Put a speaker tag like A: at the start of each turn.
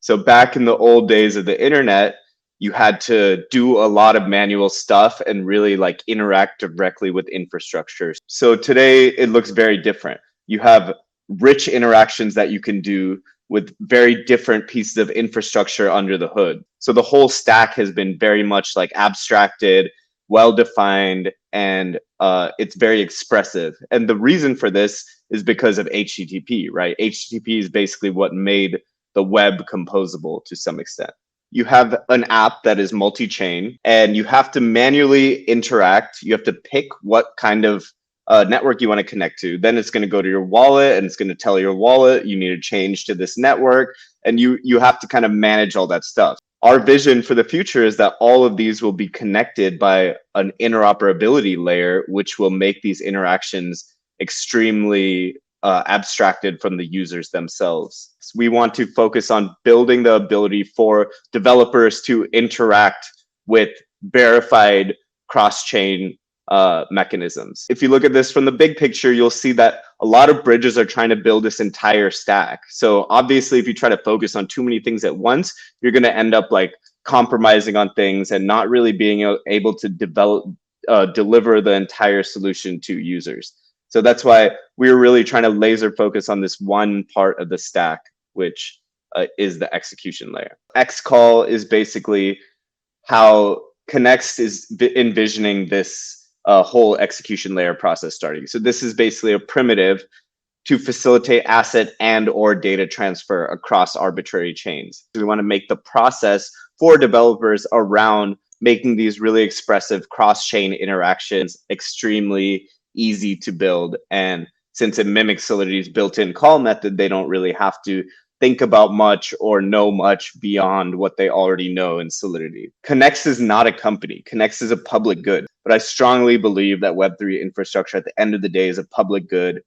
A: So back in the old days of the internet, you had to do a lot of manual stuff and really like interact directly with infrastructure. So today it looks very different. You have rich interactions that you can do with very different pieces of infrastructure under the hood. So the whole stack has been very much like abstracted, well-defined, and it's very expressive. And the reason for this is because of HTTP, right? HTTP is basically what made the web composable to some extent. You have an app that is multi-chain, and you have to manually interact. You have to pick what kind of network you want to connect to. Then it's going to go to your wallet, and it's going to tell your wallet you need to change to this network, and you have to kind of manage all that stuff. Our vision for the future is that all of these will be connected by an interoperability layer, which will make these interactions extremely abstracted from the users themselves. So we want to focus on building the ability for developers to interact with verified cross-chain mechanisms. If you look at this from the big picture, you'll see that a lot of bridges are trying to build this entire stack. So obviously, if you try to focus on too many things at once, you're going to end up like compromising on things and not really being able to deliver the entire solution to users. So that's why we're really trying to laser focus on this one part of the stack, which is the execution layer. Xcall is basically how Connext is envisioning this whole execution layer process starting. So this is basically a primitive to facilitate asset and or data transfer across arbitrary chains. So we want to make the process for developers around making these really expressive cross-chain interactions extremely easy to build. And since it mimics Solidity's built-in call method, they don't really have to think about much or know much beyond what they already know in Solidity. Connext is not a company. Connext is a public good. But I strongly believe that Web3 infrastructure at the end of the day is a public good